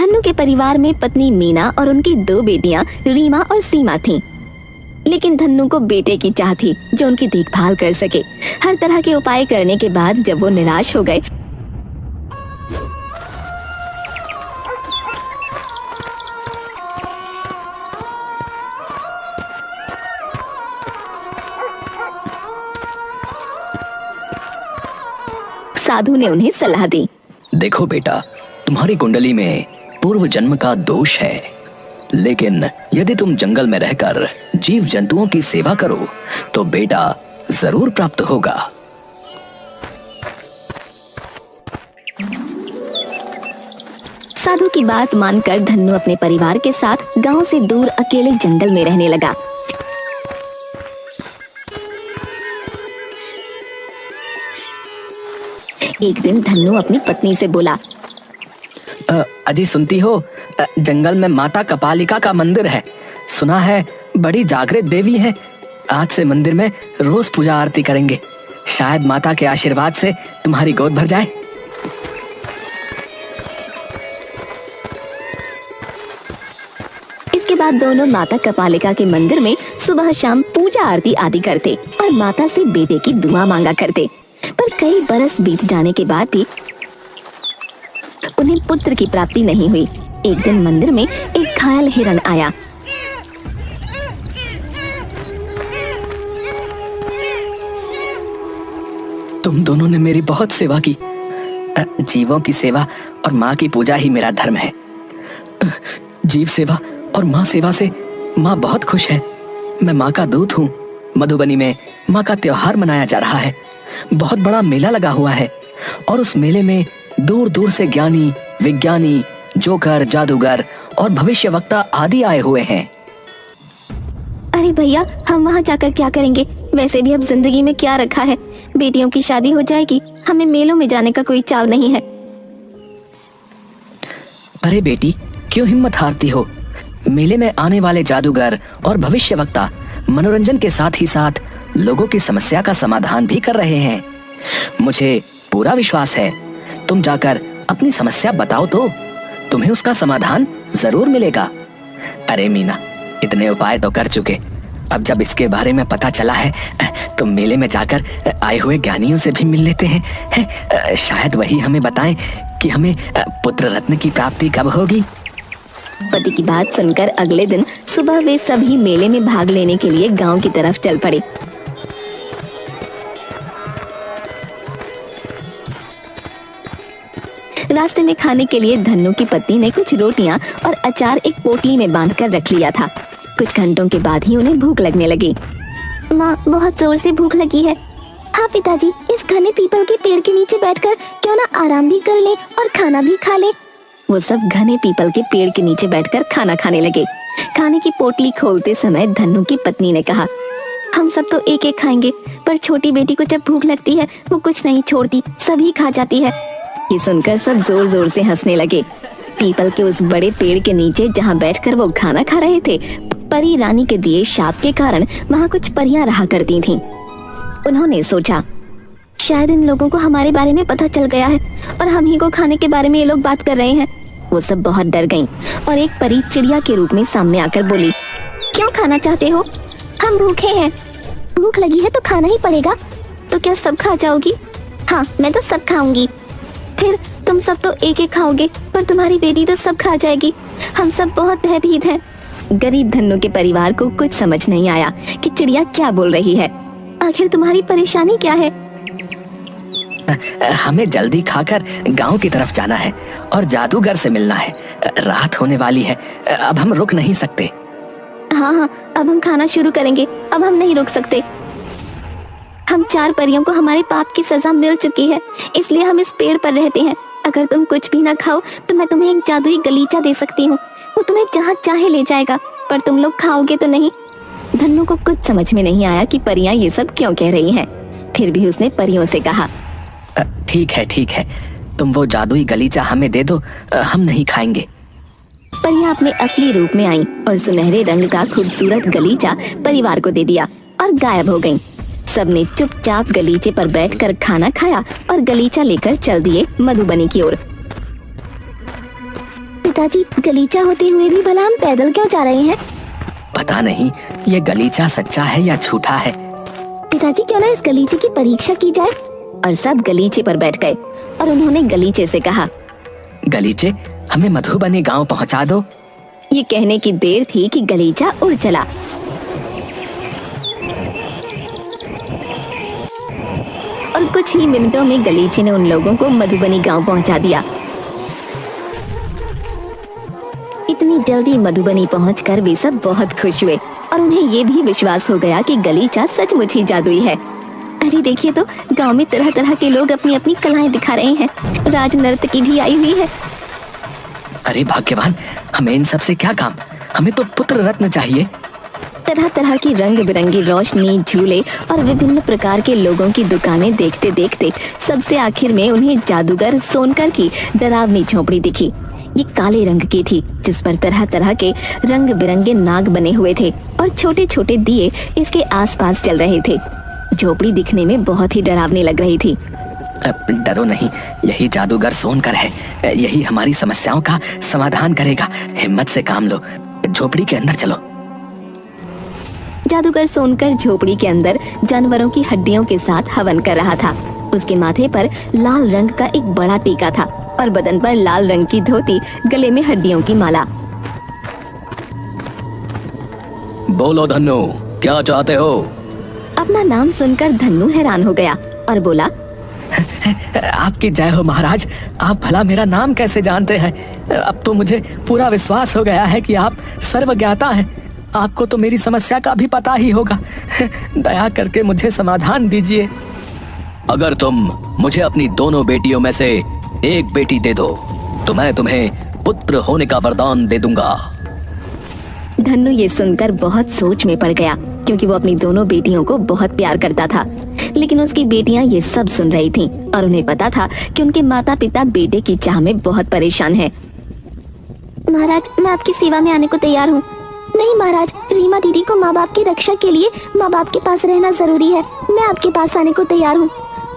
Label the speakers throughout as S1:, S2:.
S1: धन्नु के परिवार में पत्नी मीना और उनकी 2 बेटियां रीमा और सीमा थीं। लेकिन धन्नु को बेटे की चाह थी जो उनकी देखभाल कर सके। हर तरह के उपाय करने के बाद जब वो निराश हो गए साधु ने उन्हें सलाह दी।
S2: देखो बेटा, तुम्हारी कुंडली में पूर्व जन्म का दोष है, लेकिन यदि तुम जंगल में रहकर जीव जंतुओं की सेवा करो तो बेटा जरूर प्राप्त होगा।
S1: साधु की बात मानकर धन्नु अपने परिवार के साथ गांव से दूर अकेले जंगल में रहने लगा। एक दिन धन्नु अपनी पत्नी से बोला,
S2: अजी सुनती हो, जंगल में माता कपालिका का मंदिर है। सुना है बड़ी जागृत देवी है। आज से मंदिर में रोज पूजा आरती करेंगे। शायद माता के आशीर्वाद से तुम्हारी गोद भर जाए।
S1: इसके बाद दोनों माता कपालिका के मंदिर में सुबह शाम पूजा आरती आदि करते और माता से बेटे की दुआ मांगा करते। पर कई बरस बीत जाने के बाद भी उन्हें पुत्र की प्राप्ति नहीं हुई। एक दिन मंदिर में एक घायल हिरण आया।
S2: तुम दोनों ने मेरी बहुत सेवा की। जीवों की सेवा और माँ की पूजा ही मेरा धर्म है। जीव सेवा और माँ सेवा से माँ बहुत खुश है। मैं माँ का दूत हूँ। मधुबनी में माँ का त्योहार मनाया जा रहा है। बहुत बड़ा मेला लगा हुआ है और उस मेले में दूर दूर से ज्ञानी, विज्ञानी, जोकर, जादूगर और भविष्यवक्ता आदि आए हुए हैं।
S1: अरे भैया, हम वहाँ जाकर क्या करेंगे? वैसे भी अब जिंदगी में क्या रखा है, बेटियों की शादी हो जाएगी। हमें मेलों में जाने का कोई चाव नहीं है।
S2: अरे बेटी, क्यों हिम्मत हारती हो? मेले में आने वाले जादूगर और भविष्यवक्ता मनोरंजन के साथ ही साथ लोगों की समस्या का समाधान भी कर रहे हैं। मुझे पूरा विश्वास है, तुम जाकर अपनी समस्या बताओ तो तुम्हें उसका समाधान जरूर मिलेगा। अरे मीना, इतने उपाय तो कर चुके, अब जब इसके बारे में पता चला है तो मेले में जाकर आए हुए ज्ञानियों से भी मिल लेते हैं। शायद वही हमें बताएं कि हमें पुत्र रत्न की प्राप्ति कब होगी।
S1: पति की बात सुनकर अगले दिन सुबह वे सभी मेले में भाग लेने के लिए गांव की तरफ चल पड़े। रास्ते में खाने के लिए धन्नु की पत्नी ने कुछ रोटियां और अचार एक पोटली में बांधकर रख लिया था। कुछ घंटों के बाद ही उन्हें भूख लगने लगी। माँ, बहुत जोर से भूख लगी है। हाँ पिताजी, इस घने पीपल के पेड़ के नीचे बैठकर क्यों ना आराम भी कर लें और खाना भी खा लें। वो सब घने पीपल के पेड़ के नीचे बैठकर खाना खाने लगे। खाने की पोटली खोलते समय धन्नु की पत्नी ने कहा, हम सब तो एक एक खाएंगे, पर छोटी बेटी को जब भूख लगती है वो कुछ नहीं छोड़ती, सभी खा जाती है। ये सुनकर सब जोर जोर से हंसने लगे। पीपल के उस बड़े पेड़ के नीचे जहाँ बैठकर वो खाना खा रहे थे, परी रानी के दिए शाप के कारण वहाँ कुछ परियां रहा करती थीं। उन्होंने सोचा, शायद इन लोगों को हमारे बारे में पता चल गया है और हम ही को खाने के बारे में ये लोग बात कर रहे हैं। वो सब बहुत डर गईं और एक परी चिड़िया के रूप में सामने आकर बोली, क्यों खाना चाहते हो? हम भूखे हैं। भूख लगी है तो खाना ही पड़ेगा। तो क्या सब खा जाओगी? हाँ, मैं तो सब खाऊंगी। फिर तुम सब तो एक एक खाओगे, पर तुम्हारी बेटी तो सब खा जाएगी। हम सब बहुत भयभीत हैं। गरीब धन्नु के परिवार को कुछ समझ नहीं आया कि चिड़िया क्या बोल रही है। आखिर तुम्हारी परेशानी क्या है?
S2: हमें जल्दी खाकर गांव की तरफ जाना है और जादूगर से मिलना है। रात होने वाली है, अब हम रुक नहीं सकते।
S1: हाँ, अब हम खाना शुरू करेंगे। अब हम नहीं रुक सकते। हम 4 परियों को हमारे पाप की सजा मिल चुकी है, इसलिए हम इस पेड़ पर रहते हैं। अगर तुम कुछ भी ना खाओ तो मैं तुम्हें एक जादुई गलीचा दे सकती हूँ। वो तुम्हें जहाँ चाहे ले जाएगा, पर तुम लोग खाओगे तो नहीं। धन्नु को कुछ समझ में नहीं आया कि परियां ये सब क्यों कह रही हैं। फिर भी उसने परियों से कहा,
S2: ठीक है, तुम वो जादुई गलीचा हमें दे दो, हम नहीं खाएंगे।
S1: परियां अपने असली रूप में आईं और सुनहरे रंग का खूबसूरत गलीचा परिवार को दे दिया और गायब हो गईं। सबने चुपचाप गलीचे पर बैठकर खाना खाया और गलीचा लेकर चल दिए मधुबनी की ओर। पिताजी, गलीचा होते हुए भी भला हम पैदल क्यों जा रहे हैं?
S2: पता नहीं ये गलीचा सच्चा है या झूठा है।
S1: पिताजी, क्यों ना इस गलीचे की परीक्षा की जाए? और सब गलीचे पर बैठ गए और उन्होंने गलीचे से कहा,
S2: गलीचे, हमें मधुबनी गांव पहुंचा दो।
S1: ये कहने की देर थी कि गलीचा उड़ चला। और कुछ ही मिनटों में गलीचे ने उन लोगों को मधुबनी गांव पहुंचा दिया। इतनी जल्दी मधुबनी पहुंचकर वे सब बहुत खुश हुए और उन्हें ये भी विश्वास हो गया कि गलीचा सचमुच ही जादुई है। अरे देखिए तो, गांव में तरह तरह के लोग अपनी अपनी कलाएं दिखा रहे हैं। राज नर्तकी भी आई हुई है।
S2: अरे भाग्यवान, हमें इन सब से क्या काम? हमें तो पुत्र रत्न चाहिए।
S1: तरह तरह की रंग बिरंगी रोशनी, झूले और विभिन्न प्रकार के लोगों की दुकानें देखते देखते सबसे आखिर में उन्हें जादूगर सोनकर की डरावनी झोपड़ी दिखी। ये काले रंग की थी, जिस पर तरह तरह के रंग बिरंगे नाग बने हुए थे और छोटे छोटे दिए इसके आसपास चल रहे थे। झोपड़ी दिखने में बहुत ही डरावनी लग रही थी।
S2: डरो नहीं, यही जादूगर सोनकर है। यही हमारी समस्याओं का समाधान करेगा। हिम्मत से काम लो, झोपड़ी के अंदर चलो।
S1: जादूगर सोनकर झोपड़ी के अंदर जानवरों की हड्डियों के साथ हवन कर रहा था। उसके माथे पर लाल रंग का एक बड़ा टीका था और बदन पर लाल रंग की धोती, गले में हड्डियों की माला।
S2: बोलो धन्नु, क्या चाहते हो?
S1: अपना नाम सुनकर धन्नु हैरान हो गया और बोला,
S2: आपकी जय हो महाराज। आप भला मेरा नाम कैसे जानते हैं? अब तो मुझे पूरा विश्वास हो गया है कि आप सर्वज्ञाता हैं। आपको तो मेरी समस्या का भी पता ही होगा। दया करके मुझे समाधान दीजिए। अगर तुम मुझे अपनी दोनों बेटियों में से एक बेटी दे दो तो मैं तुम्हें पुत्र होने का वरदान दे दूंगा।
S1: धन्नु ये सुनकर बहुत सोच में पड़ गया, क्योंकि वो अपनी दोनों बेटियों को बहुत प्यार करता था। लेकिन उसकी बेटियां ये सब सुन रही थीं और उन्हें पता था कि उनके माता पिता बेटे की चाह में बहुत परेशान हैं। महाराज, मैं आपकी सेवा में आने को तैयार हूँ। नहीं महाराज, रीमा दीदी को माँ बाप की रक्षा के लिए माँ बाप के पास रहना जरूरी है। मैं आपके पास आने को तैयार हूँ।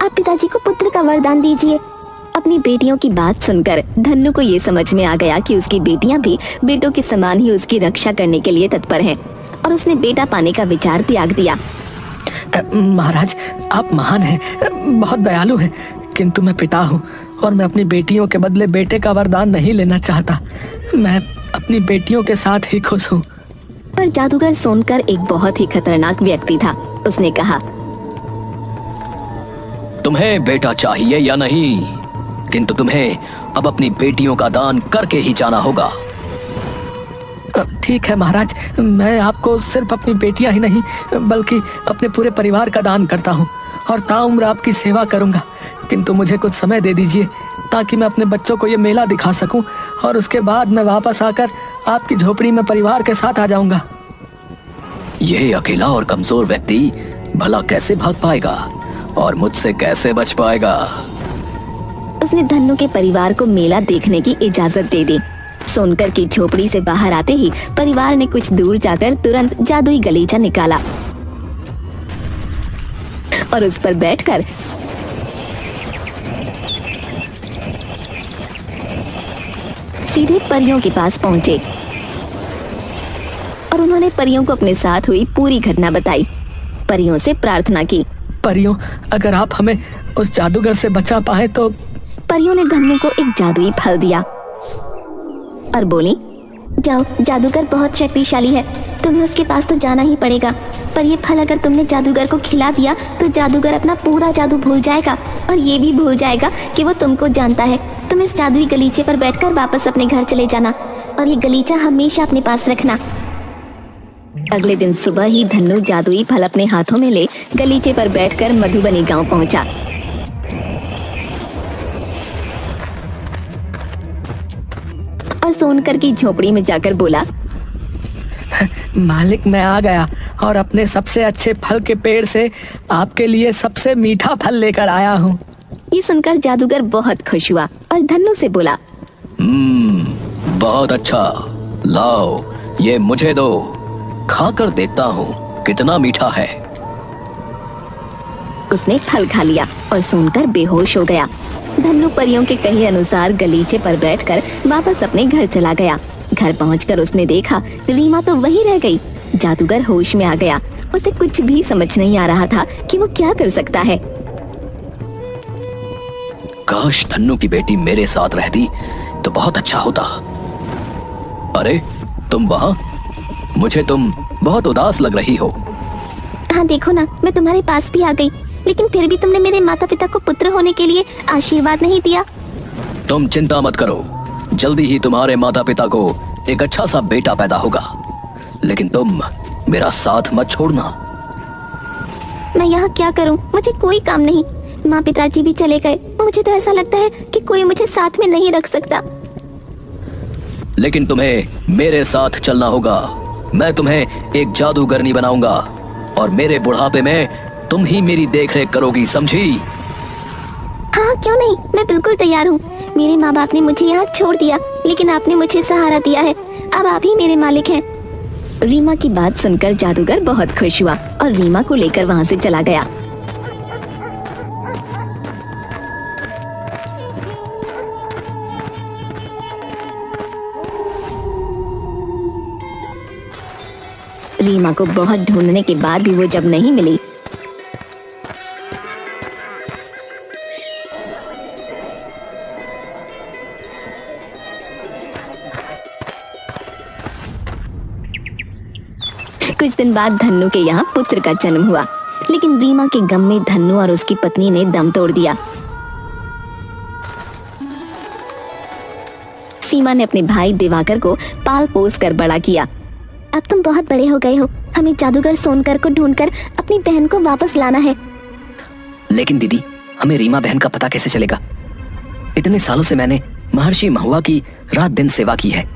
S1: आप पिताजी को पुत्र का वरदान दीजिए। अपनी बेटियों की बात सुनकर धन्नु को ये समझ में आ गया कि उसकी बेटियां भी बेटों के समान ही उसकी रक्षा करने के लिए तत्पर हैं और उसने बेटा पाने का विचार त्याग दिया।
S2: महाराज, आप महान हैं, बहुत दयालु हैं, किंतु मैं पिता हूँ और मैं अपनी बेटियों के बदले बेटे का वरदान नहीं लेना चाहता। मैं अपनी बेटियों के साथ ही खुश हूँ।
S1: पर जादूगर सोनकर एक बहुत ही खतरनाक व्यक्ति था। उसने कहा,
S2: तुम्हें बेटा चाहिए या नहीं, किंतु तुम्हें अब अपनी बेटियों का दान करके ही जाना होगा। ठीक है महाराज, मैं आपको सिर्फ अपनी बेटियां ही नहीं बल्कि अपने पूरे परिवार का दान करता हूँ और ताउम्र आपकी सेवा करूंगा। किंतु मुझे कुछ समय दे दीजिए ताकि मैं अपने बच्चों को ये मेला दिखा सकूं और उसके बाद मैं वापस आकर आपकी झोपड़ी में परिवार के साथ आ जाऊंगा। यह अकेला और कमजोर व्यक्ति भला कैसे भाग पाएगा और मुझसे कैसे बच पाएगा?
S1: उसने धन्नु के परिवार को मेला देखने की इजाजत दे दी। सोनकर की झोपड़ी से बाहर आते ही परिवार ने कुछ दूर जाकर तुरंत जादुई गलीचा निकाला और उस पर बैठकर सीधे परियों के पास पहुंचे और उन्होंने परियों को अपने साथ हुई पूरी घटना बताई। परियों से प्रार्थना की,
S2: परियों, अगर आप हमें उस जादूगर से बचा पाए तो।
S1: परियों ने धन्नु को एक जादुई फल दिया और बोली, जाओ, जादूगर बहुत शक्तिशाली है, तुम्हें उसके पास तो जाना ही पड़ेगा। पर ये फल अगर तुमने जादूगर को खिला दिया तो जादूगर अपना पूरा जादू भूल जाएगा और ये भी भूल जाएगा कि वो तुमको जानता है। तुम इस जादुई गलीचे पर बैठकर वापस अपने घर चले जाना और ये गलीचा हमेशा अपने पास रखना। अगले दिन सुबह ही धन्नु जादुई फल अपने हाथों में ले गलीचे पर बैठकर मधुबनी गांव पहुंचा। और सोनकर की झोपड़ी में जाकर बोला,
S2: मालिक, मैं आ गया और अपने सबसे अच्छे फल के पेड़ से आपके लिए सबसे मीठा फल लेकर आया हूँ।
S1: ये सुनकर जादूगर बहुत खुश हुआ और धन्नु से बोला,
S2: बहुत अच्छा, लाओ ये मुझे दो, खाकर देखता हूँ कितना मीठा है।
S1: उसने फल खा लिया और सुनकर बेहोश हो गया। धन्नू परियों के कहे अनुसार गलीचे पर बैठकर वापस अपने घर चला गया। घर पहुंचकर उसने देखा रीमा तो वहीं रह गई। जादूगर होश में आ गया। उसे कुछ भी समझ नहीं आ रहा था कि वो क्या कर सकता है।
S2: काश धन्नू की बेटी मेरे साथ रहती तो बहुत अच्छा होता। अरे तुम वहाँ? मुझे तुम बहुत उदास लग रही हो।
S1: हाँ देखो ना, मैं तुम्हारे पास भी आ गई, लेकिन फिर भी तुमने मेरे माता पिता को पुत्र होने के लिए आशीर्वाद नहीं दिया।
S2: तुम चिंता मत करो, जल्दी ही तुम्हारे माता पिता को एक अच्छा सा बेटा पैदा होगा। लेकिन तुम मेरा साथ मत छोड़ना।
S1: मैं यहाँ क्या करूँ? मुझे कोई काम नहीं। माँ पिताजी भी चले गए। मुझे तो ऐसा लगता है कि कोई मुझे साथ में नहीं रख सकता।
S2: लेकिन तुम्हें मेरे साथ चलना होगा। मैं तुम्हें एक जादूगरनी बनाऊंगा और मेरे बुढ़ापे में तुम ही मेरी देखरेख करोगी, समझी?
S1: हाँ क्यों नहीं, मैं बिल्कुल तैयार हूँ। मेरे माँ बाप ने मुझे यहाँ छोड़ दिया, लेकिन आपने मुझे सहारा दिया है। अब आप ही मेरे मालिक हैं। रीमा की बात सुनकर जादूगर बहुत खुश हुआ और रीमा को लेकर वहाँ से चला गया। रीमा को बहुत ढूंढने के बाद भी वो जब नहीं मिली, कुछ दिन बाद धन्नू के यहाँ पुत्र का जन्म हुआ। लेकिन रीमा के गम में धन्नू और उसकी पत्नी ने दम तोड़ दिया। सीमा ने अपने भाई दिवाकर को पाल पोस कर बड़ा किया। अब तुम बहुत बड़े हो गए हो, हमें जादूगर सोनकर को ढूंढकर अपनी बहन को वापस लाना है।
S2: लेकिन दीदी, हमें रीमा बहन का पता कैसे चलेगा? इतने सालों से मैंने महर्षि महुआ की रात दिन सेवा की है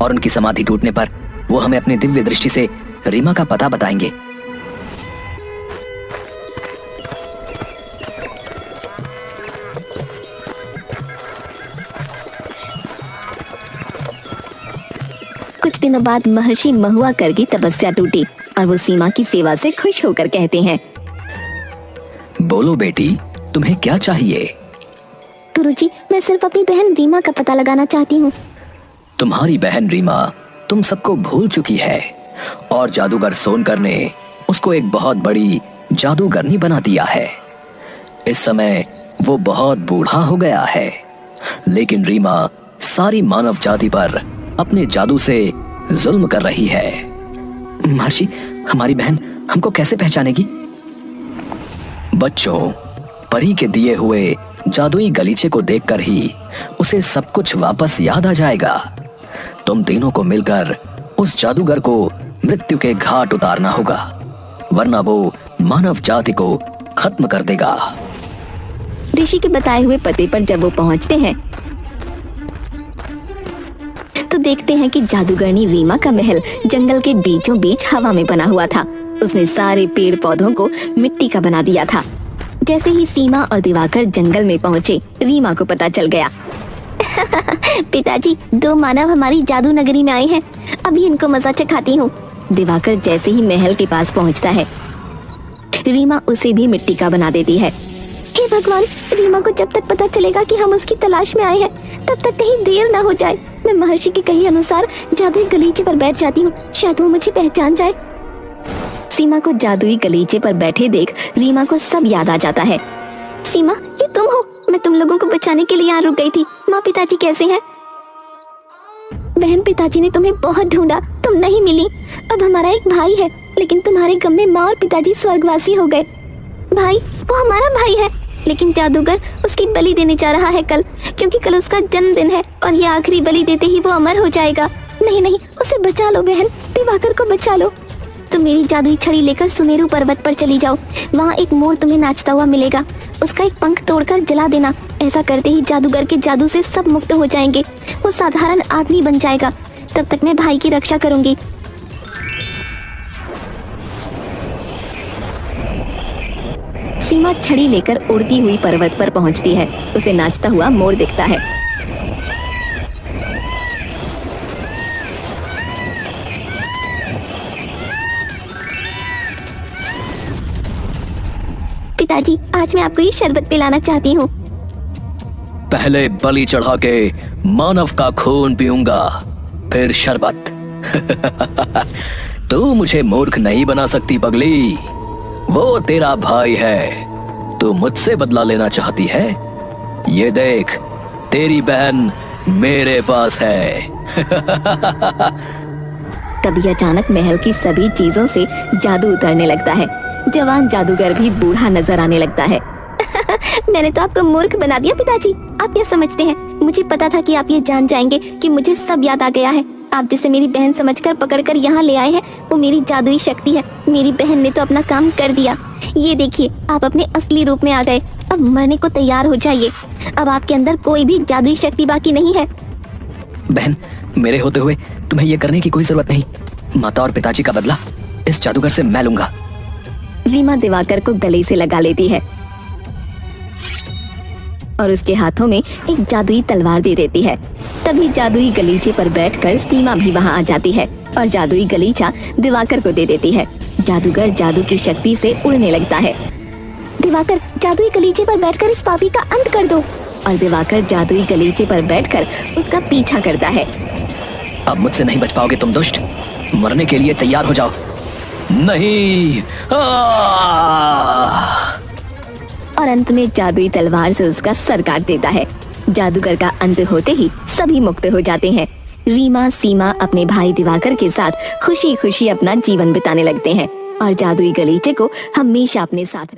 S2: और उनकी समाधि टूटने पर वो हमें अपनी दिव्य दृष्टि से रीमा का पता बताएंगे।
S1: कुछ दिनों बाद महर्षि महुआ कर की तपस्या टूटी और वो सीमा की सेवा से खुश होकर कहते हैं,
S2: बोलो बेटी, तुम्हें क्या चाहिए?
S1: गुरुजी, मैं सिर्फ अपनी बहन रीमा का पता लगाना चाहती हूँ।
S2: तुम्हारी बहन रीमा तुम सबको भूल चुकी है और जादूगर सोनकर ने उसको एक बहुत बड़ी जादूगरनी बना दिया है। इस समय वो बहुत बूढ़ा हो गया है, लेकिन रीमा सारी मानव जाति पर अपने जादू से जुल्म कर रही है। महर्षि, हमारी बहन हमको कैसे पहचानेगी? बच्चों, परी के दिए हुए जादुई गलीचे को देखकर ही उसे सब कुछ वापस याद आ जाएगा। तुम तीनों को मिलकर उस जादूगर को मृत्यु के घाट उतारना होगा, वरना वो मानव जाति को खत्म कर देगा।
S1: ऋषि के बताए हुए पते पर जब वो पहुंचते हैं तो देखते हैं कि जादूगरनी रीमा का महल जंगल के बीचों बीच हवा में बना हुआ था। उसने सारे पेड़ पौधों को मिट्टी का बना दिया था। जैसे ही सीमा और दिवाकर जंगल में पहुंचे, रीमा को पता चल गया। पिताजी, 2 मानव हमारी जादू नगरी में आए हैं, अभी इनको मजा चखाती हूँ। दिवाकर जैसे ही महल के पास पहुँचता है, रीमा उसे भी मिट्टी का बना देती है। हे भगवान, रीमा को जब तक पता चलेगा कि हम उसकी तलाश में आए हैं, तब तक कहीं देर ना हो जाए। मैं महर्षि के कहे अनुसार जादुई गलीचे पर बैठ जाती हूँ, शायद वो मुझे पहचान जाए। सीमा को जादुई गलीचे पर बैठे देख रीमा को सब याद आ जाता है। सीमा, ये तुम हो? मैं तुम लोगों को बचाने के लिए यहाँ रुक गई थी। माँ पिताजी कैसे हैं? बहन, पिताजी ने तुम्हें बहुत ढूंढा, तुम नहीं मिली। अब हमारा एक भाई है, लेकिन तुम्हारे गम में माँ और पिताजी स्वर्गवासी हो गए। भाई, वो हमारा भाई है, लेकिन जादूगर उसकी बलि देने जा रहा है कल, क्योंकि कल उसका जन्मदिन है और ये आखिरी बलि देते ही वो अमर हो जाएगा। नहीं नहीं, उसे बचा लो बहन, दिवाकर को बचा लो। तुम मेरी जादुई छड़ी लेकर सुमेरु पर्वत पर चली जाओ। वहाँ एक मोर तुम्हें नाचता हुआ मिलेगा, उसका एक पंख तोड़कर जला देना। ऐसा करते ही जादूगर के जादू से सब मुक्त हो जाएंगे, वो साधारण आदमी बन जाएगा। तब तक मैं भाई की रक्षा करूंगी। सीमा छड़ी लेकर उड़ती हुई पर्वत पर पहुंचती है। उसे नाचता हुआ मोर दिखता है। पिताजी, आज मैं आपको ये शरबत पिलाना चाहती हूँ।
S2: पहले बलि चढ़ा के मानव का खून पीऊंगा, फिर शरबत। तू मुझे मूर्ख नहीं बना सकती पगली। वो तेरा भाई है। तू मुझसे बदला लेना चाहती है? ये देख, तेरी बहन मेरे पास है।
S1: तभी अचानक महल की सभी चीजों से जादू उतरने लगता है। जवान जादूगर भी बूढ़ा नजर आने लगता है। मैंने तो आपको मूर्ख बना दिया पिताजी। आप क्या समझते हैं? मुझे पता था कि आप ये जान जाएंगे कि मुझे सब याद आ गया है। आप जिसे मेरी बहन समझकर पकड़कर यहाँ ले आए हैं, वो मेरी जादुई शक्ति है। मेरी बहन ने तो अपना काम कर दिया। ये देखिए, आप अपने असली रूप में आ गए। अब मरने को तैयार हो जाइए। अब आपके अंदर कोई भी जादुई शक्ति बाकी नहीं है।
S2: बहन, मेरे होते हुए तुम्हें ये करने की कोई जरूरत नहीं। माता और पिताजी का बदला इस जादूगर से मैं लूंगा।
S1: रीमा दिवाकर को गले से लगा लेती है और उसके हाथों में एक जादुई तलवार दे देती है। तभी जादुई गलीचे पर बैठकर सीमा भी वहां आ जाती है और जादुई गलीचा दिवाकर को दे देती है। जादूगर जादू की शक्ति से उड़ने लगता है। दिवाकर, जादुई गलीचे पर बैठकर इस पापी का अंत कर दो। और दिवाकर जादुई गलीचे पर बैठकर उसका पीछा करता है।
S2: अब मुझसे नहीं बच पाओगे तुम दुष्ट। मरने के लिए तैयार हो जाओ। नहीं।
S1: और अंत में जादुई तलवार से उसका सर काट देता है। जादूगर का अंत होते ही सभी मुक्त हो जाते हैं। रीमा, सीमा अपने भाई दिवाकर के साथ खुशी खुशी अपना जीवन बिताने लगते हैं और जादुई गलीचे को हमेशा अपने साथ